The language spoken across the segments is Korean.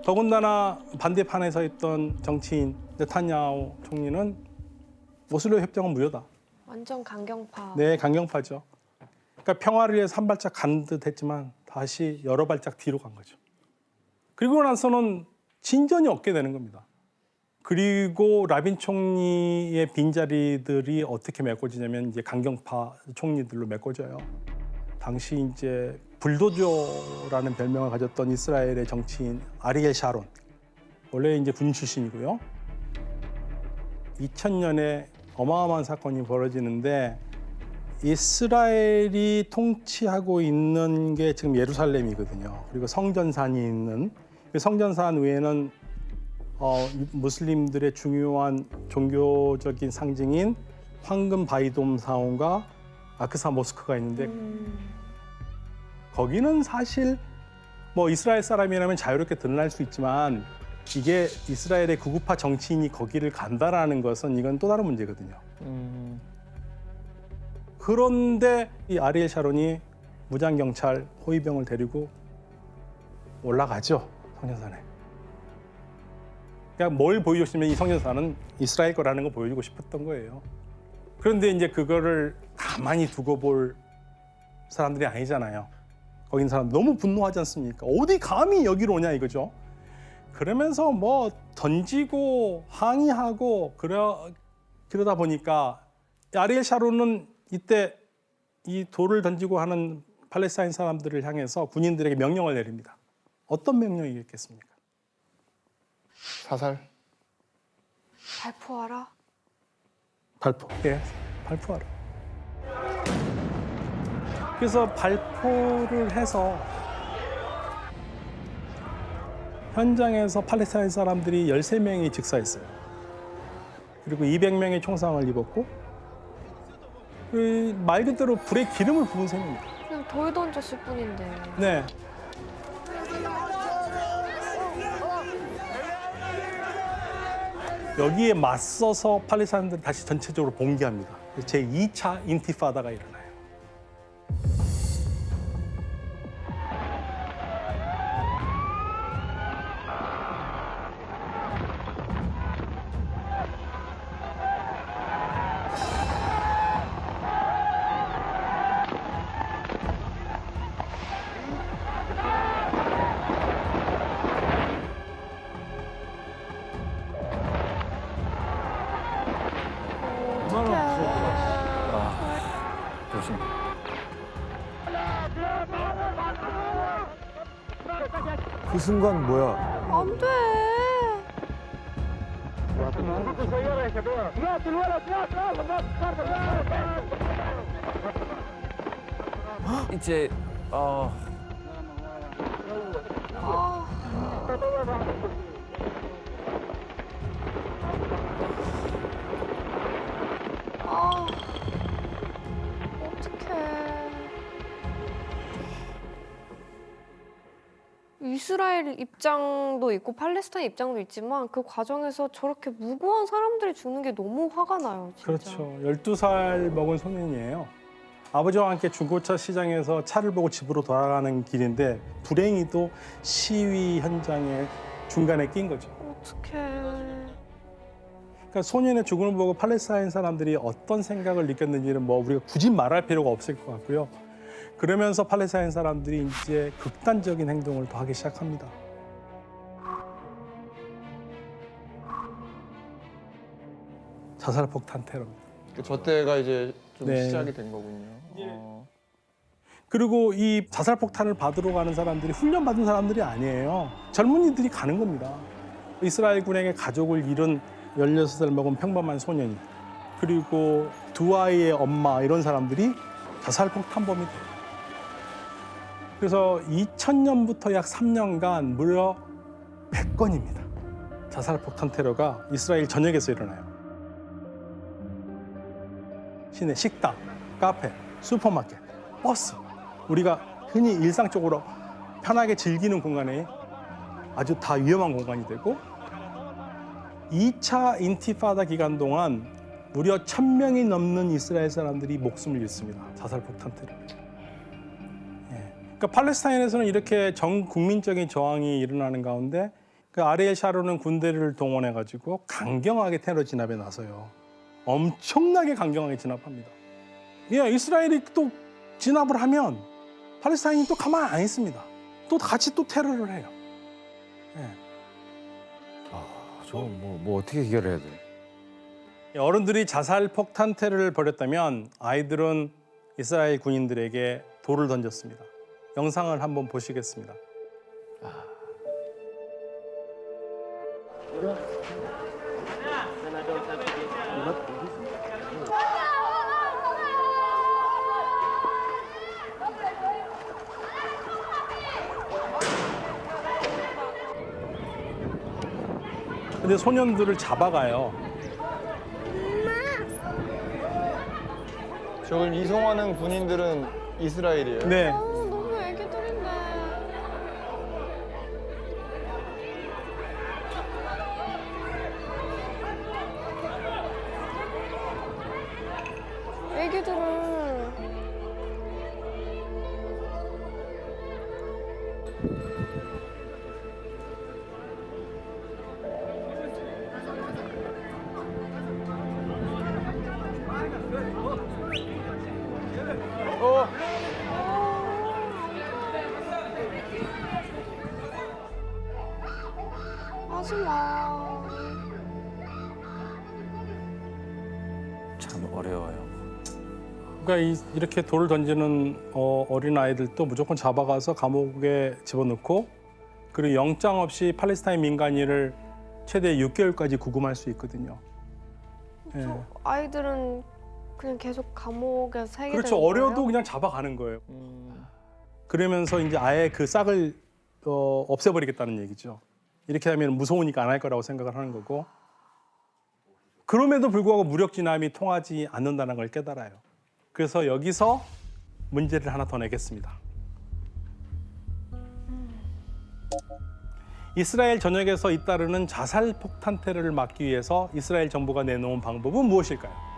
더군다나 반대판에 서 있던 정치인 네타냐후 총리는 오슬로 협정은 무효다. 완전 강경파. 네, 강경파죠. 그러니까 평화를 위해서 한 발짝 간 듯 했지만 다시 여러 발짝 뒤로 간 거죠. 그리고 나서는 진전이 없게 되는 겁니다. 그리고 라빈 총리의 빈자리들이 어떻게 메꿔지냐면 이제 강경파 총리들로 메꿔져요. 당시 이제 불도저라는 별명을 가졌던 이스라엘의 정치인 아리엘 샤론. 원래 이제 군 출신이고요. 2000년에 어마어마한 사건이 벌어지는데 이스라엘이 통치하고 있는 게 지금 예루살렘이거든요. 그리고 성전산이 있는 그 성전산 외에는 무슬림들의 중요한 종교적인 상징인 황금 바이돔 사원과 아크사 모스크가 있는데 거기는 사실 뭐 이스라엘 사람이라면 자유롭게 드러날 수 있지만 이게 이스라엘의 구구파 정치인이 거기를 간다라는 것은 이건 또 다른 문제거든요. 그런데 이 아리엘 샤론이 무장경찰 호위병을 데리고 올라가죠, 성전산에. 그러니까 뭘 보여주고 싶으면 이 성전산은 이스라엘 거라는 걸 보여주고 싶었던 거예요. 그런데 이제 그거를 가만히 두고 볼 사람들이 아니잖아요. 거기 있는 사람 너무 분노하지 않습니까? 어디 감히 여기로 오냐 이거죠. 그러면서 뭐 던지고 항의하고 그러다 보니까 아리엘 샤론은 이때 이 돌을 던지고 하는 팔레스타인 사람들을 향해서 군인들에게 명령을 내립니다. 어떤 명령이겠습니까? 사살. 발포하라. 발포. 예, 발포하라. 그래서 발포를 해서 현장에서 팔레스타인 사람들이 13명이 즉사했어요. 그리고 200명의 총상을 입었고 말 그대로 불에 기름을 부은 셈입니다. 그냥 돌 던졌을 뿐인데. 네. 여기에 맞서서 팔레스타인들은 다시 전체적으로 봉기합니다. 제2차 인티파다가 일어나요. 조심. 그 순간 뭐야? 안 돼. 이제 아. 아. 어떡해. 이스라엘 입장도 있고 팔레스타인 입장도 있지만 그 과정에서 저렇게 무고한 사람들이 죽는 게 너무 화가 나요, 진짜. 그렇죠. 12살 먹은 소년이에요. 아버지와 함께 중고차 시장에서 차를 보고 집으로 돌아가는 길인데 불행히도 시위 현장에 중간에 낀 거죠. 어떡해. 그러니까 소년의 죽음을 보고 팔레스타인 사람들이 어떤 생각을 느꼈는지는 뭐 우리가 굳이 말할 필요가 없을 것 같고요. 그러면서 팔레스타인 사람들이 이제 극단적인 행동을 더 하기 시작합니다. 자살 폭탄 테러입니다. 저 때가 이제 좀 네. 시작이 된 거군요. 그리고 이 자살 폭탄을 받으러 가는 사람들이 훈련받은 사람들이 아니에요. 젊은이들이 가는 겁니다. 이스라엘 군에게 가족을 잃은 16살 먹은 평범한 소년이 그리고 두 아이의 엄마 이런 사람들이 자살 폭탄범이 돼요. 그래서 2000년부터 약 3년간 무려 100건입니다. 자살 폭탄 테러가 이스라엘 전역에서 일어나요. 시내 식당, 카페, 슈퍼마켓, 버스 우리가 흔히 일상적으로 편하게 즐기는 공간에 아주 다 위험한 공간이 되고 2차 인티파다 기간 동안 무려 1,000명이 넘는 이스라엘 사람들이 목숨을 잃습니다. 자살폭탄 테러. 그러니까 팔레스타인에서는 이렇게 전 국민적인 저항이 일어나는 가운데 그 아리엘 샤론은 군대를 동원해가지고 강경하게 테러 진압에 나서요. 엄청나게 강경하게 진압합니다. 이스라엘이 또 진압을 하면 팔레스타인이 또 가만 안 있습니다. 또 같이 또 테러를 해요. 저거 뭐 어떻게 해결해야 돼? 어른들이 자살폭탄 테러를 벌였다면 아이들은 이스라엘 군인들에게 돌을 던졌습니다. 영상을 한번 보시겠습니다. 근데 소년들을 잡아가요. 저걸 이송하는 군인들은 이스라엘이에요. 네. 너무 애기들인데. 애기들은 하지 마. 참 어려워요. 그러니까 이렇게 돌을 던지는 어린 아이들도 무조건 잡아가서 감옥에 집어넣고 그리고 영장 없이 팔레스타인 민간인을 최대 6개월까지 구금할 수 있거든요. 예. 아이들은 그냥 계속 감옥에 살게 그렇죠. 되는 어려도 거예요? 그냥 잡아가는 거예요. 그러면서 이제 아예 그 싹을 없애버리겠다는 얘기죠. 이렇게 하면 무서우니까 안 할 거라고 생각을 하는 거고. 그럼에도 불구하고 무력 진압이 통하지 않는다는 걸 깨달아요. 그래서 여기서 문제를 하나 더 내겠습니다. 이스라엘 전역에서 잇따르는 자살 폭탄 테러를 막기 위해서 이스라엘 정부가 내놓은 방법은 무엇일까요?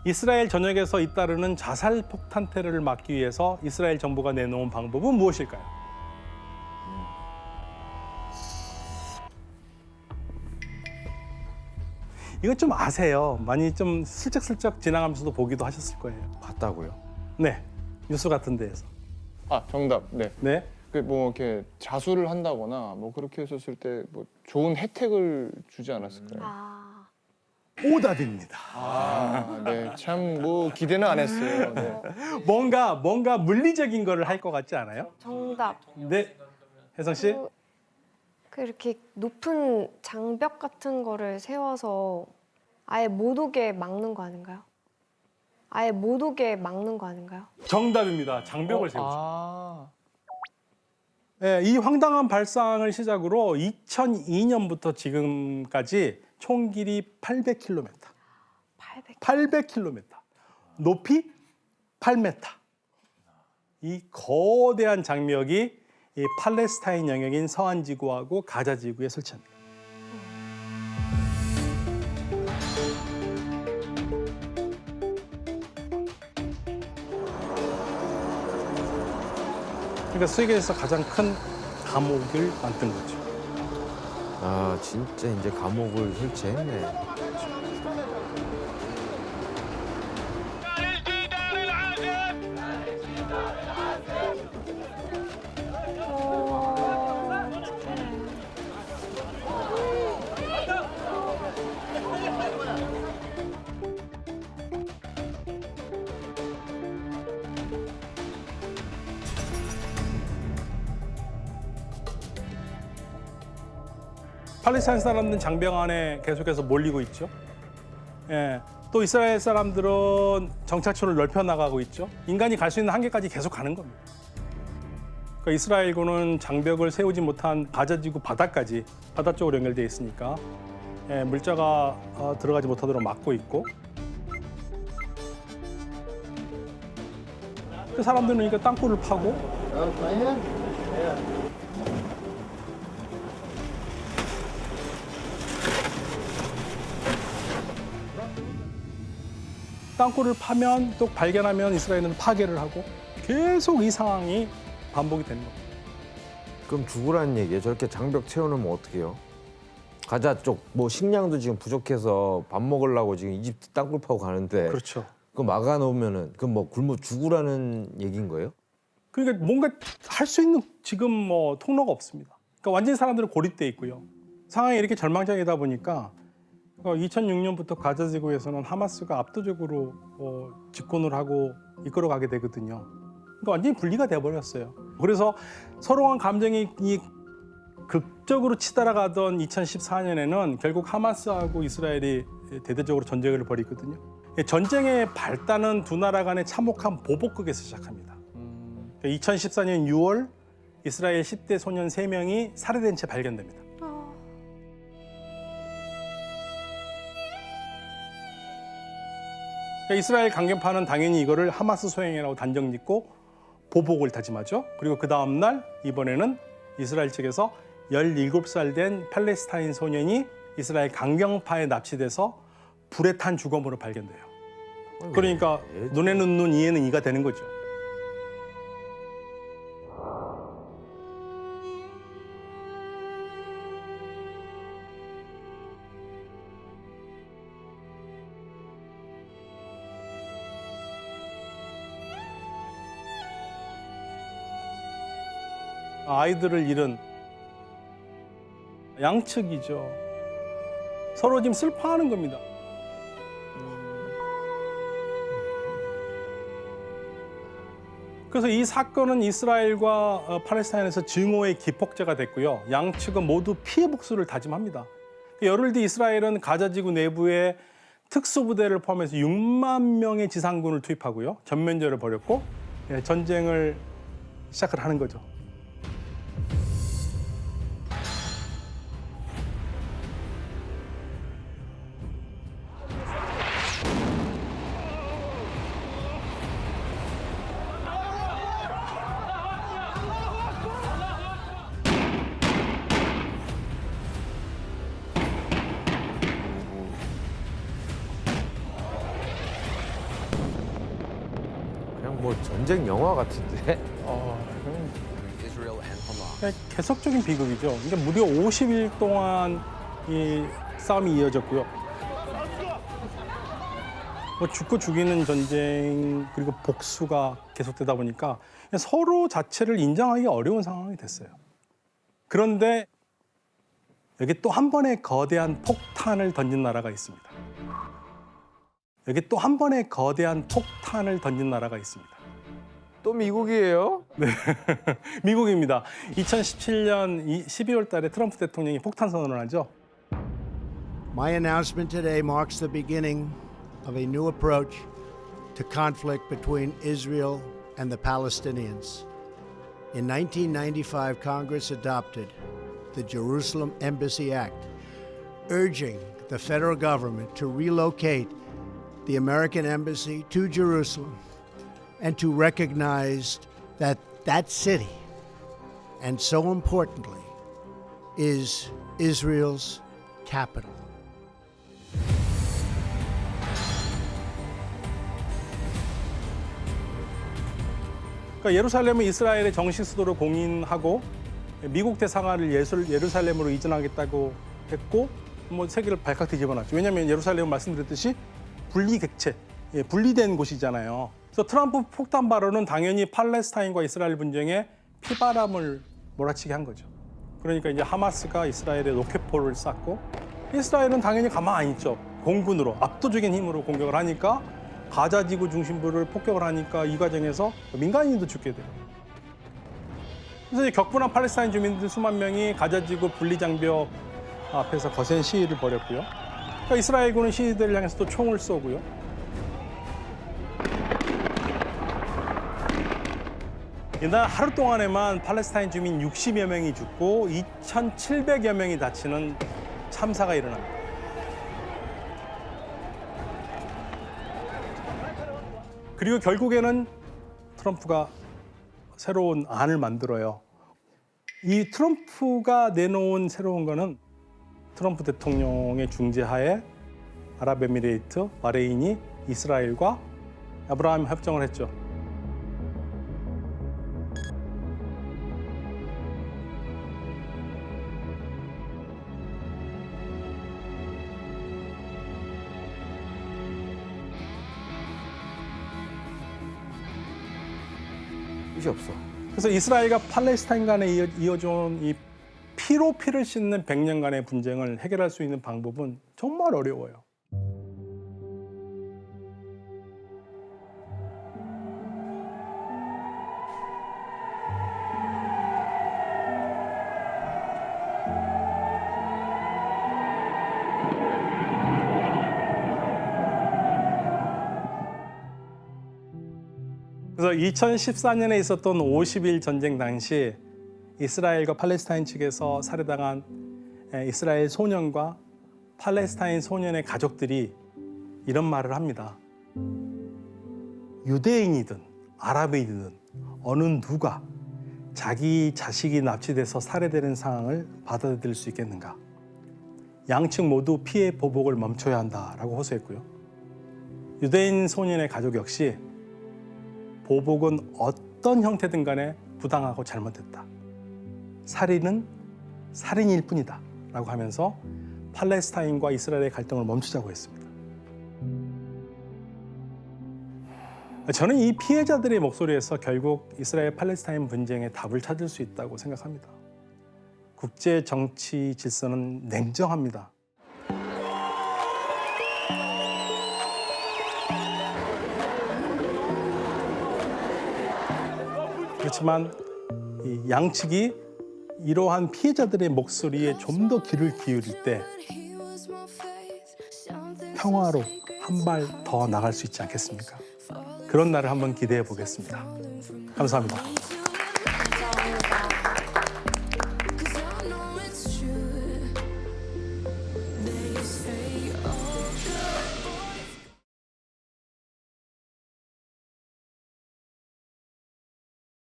이스라엘 전역에서 잇따르는 자살 폭탄 테러를 막기 위해서 이스라엘 정부가 내놓은 방법은 무엇일까요? 이거 좀 아세요. 많이 좀 슬쩍슬쩍 지나가면서도 보기도 하셨을 거예요. 봤다고요? 네, 뉴스 같은 데에서. 아, 정답. 네. 네, 그 뭐 이렇게 자수를 한다거나 뭐 그렇게 했었을 때 뭐 좋은 혜택을 주지 않았을까요? 아, 오답입니다. 아, 네. 참 뭐 기대는 안 했어요. 네. 뭔가 물리적인 거를 할 것 같지 않아요? 정답. 네, 혜성 씨. 그 이렇게 높은 장벽 같은 거를 세워서 아예 못 오게 막는 거 아닌가요? 아예 못 오게 막는 거 아닌가요? 정답입니다. 장벽을 세우죠. 아. 네, 이 황당한 발상을 시작으로 2002년부터 지금까지 총 길이 800km, 800. 800km, 높이 8m. 이 거대한 장벽이 이 팔레스타인 영역인 서한 지구하고 가자 지구에 설치합니다. 그러니까 세계에서 가장 큰 감옥을 만든 거죠. 아 진짜 이제 감옥을 설치했네. 팔레스타인 사람들은 장벽 안에 계속해서 몰리고 있죠. 예, 또 이스라엘 사람들은 정착촌을 넓혀 나가고 있죠. 인간이 갈 수 있는 한계까지 계속 가는 겁니다. 그러니까 이스라엘군은 장벽을 세우지 못한 가자지구 바다까지 바다 쪽으로 연결되어 있으니까 물자가 들어가지 못하도록 막고 있고 그 사람들은 그러니까 땅굴을 파고 땅굴을 파면 또 발견하면 이스라엘은 파괴를 하고 계속 이 상황이 반복이 되는 겁니다. 그럼 죽으라는 얘기예요. 저렇게 장벽 채워놓으면 어떡해요? 가자 쪽 뭐 식량도 지금 부족해서 밥 먹으려고 지금 이집트 땅굴 파고 가는데 그렇죠. 그거 막아놓으면은 그럼 뭐 굶어 죽으라는 얘기인 거예요? 그러니까 뭔가 할 수 있는 지금 뭐 통로가 없습니다. 그러니까 완전히 사람들은 고립돼 있고요. 상황이 이렇게 절망적이다 보니까 2006년부터 가자 지구에서는 하마스가 압도적으로 집권을 하고 이끌어가게 되거든요. 그러니까 완전히 분리가 돼버렸어요. 그래서 서로 간 감정이 극적으로 치달아가던 2014년에는 결국 하마스하고 이스라엘이 대대적으로 전쟁을 벌이거든요. 전쟁의 발단은 두 나라 간의 참혹한 보복극에서 시작합니다. 2014년 6월 이스라엘 10대 소년 3명이 살해된 채 발견됩니다. 이스라엘 강경파는 당연히 이거를 하마스 소행이라고 단정짓고 보복을 다짐하죠. 그리고 그 다음 날 이번에는 이스라엘 측에서 17살 된 팔레스타인 소년이 이스라엘 강경파에 납치돼서 불에 탄 주검으로 발견돼요. 그러니까 눈에는 눈, 이에는 이가 되는 거죠. 아이들을 잃은 양측이죠. 서로 지금 슬퍼하는 겁니다. 그래서 이 사건은 이스라엘과 팔레스타인에서 증오의 기폭제가 됐고요. 양측은 모두 피해 복수를 다짐합니다. 열흘 뒤 이스라엘은 가자지구 내부에 특수부대를 포함해서 6만 명의 지상군을 투입하고요. 전면전을 벌였고 전쟁을 시작을 하는 거죠. 그냥 뭐 전쟁 영화 같은데? 계속적인 비극이죠. 그러니까 무려 50일 동안 이 싸움이 이어졌고요. 뭐 죽고 죽이는 전쟁 그리고 복수가 계속되다 보니까 서로 자체를 인정하기 어려운 상황이 됐어요. 그런데 여기 또 한 번의 거대한 폭탄을 던진 나라가 있습니다. 여기 또 한 번의 거대한 폭탄을 던진 나라가 있습니다. 또 미국이에요? 네, 미국입니다. 2017년 12월 달에 트럼프 대통령이 폭탄 선언을 하죠. My announcement today marks the beginning of a new approach to conflict between Israel and the Palestinians. In 1995, Congress adopted the Jerusalem Embassy Act, urging the federal government to relocate the American embassy to Jerusalem and to recognize that that city, and so importantly, is Israel's capital. 그러니까 예루살렘은 이스라엘의 정식 수도로 공인하고 미국 대사관을 예루살렘으로 이전하겠다고 했고 뭐 세계를 발칵 뒤집어놨죠. 왜냐하면 예루살렘은 말씀드렸듯이 분리객체, 분리된 곳이잖아요. 그래서 트럼프 폭탄 발언은 당연히 팔레스타인과 이스라엘 분쟁에 피바람을 몰아치게 한 거죠. 그러니까 이제 하마스가 이스라엘에 로켓포를 쐈고 이스라엘은 당연히 가만 안 있죠. 공군으로 압도적인 힘으로 공격을 하니까 가자 지구 중심부를 폭격을 하니까 이 과정에서 민간인도 죽게 돼요. 그래서 격분한 팔레스타인 주민들 수만 명이 가자 지구 분리 장벽 앞에서 거센 시위를 벌였고요. 그러니까 이스라엘군은 시위대를 향해서 또 총을 쏘고요. 이날 하루 동안에만 팔레스타인 주민 60여 명이 죽고 2,700여 명이 다치는 참사가 일어납니다. 그리고 결국에는 트럼프가 새로운 안을 만들어요. 이 트럼프가 내놓은 새로운 거는 트럼프 대통령의 중재하에 아랍에미레이트, 바레인이 이스라엘과 아브라함 협정을 했죠. 뜻이 없어. 그래서 이스라엘과 팔레스타인 간에 이어져 온 이 피로 피를 씻는 100년간의 분쟁을 해결할 수 있는 방법은 정말 어려워요. 그래서 2014년에 있었던 50일 전쟁 당시 이스라엘과 팔레스타인 측에서 살해당한 이스라엘 소년과 팔레스타인 소년의 가족들이 이런 말을 합니다. 유대인이든 아랍인이든 어느 누가 자기 자식이 납치돼서 살해되는 상황을 받아들일 수 있겠는가? 양측 모두 피해 보복을 멈춰야 한다라고 호소했고요. 유대인 소년의 가족 역시 보복은 어떤 형태든 간에 부당하고 잘못됐다. 살인은 살인일 뿐이다. 라고 하면서 팔레스타인과 이스라엘의 갈등을 멈추자고 했습니다. 저는 이 피해자들의 목소리에서 결국 이스라엘 팔레스타인 분쟁의 답을 찾을 수 있다고 생각합니다. 국제 정치 질서는 냉정합니다. 그렇지만 이 양측이 이러한 피해자들의 목소리에 좀 더 귀를 기울일 때 평화로 한 발 더 나갈 수 있지 않겠습니까? 그런 날을 한번 기대해 보겠습니다. 감사합니다.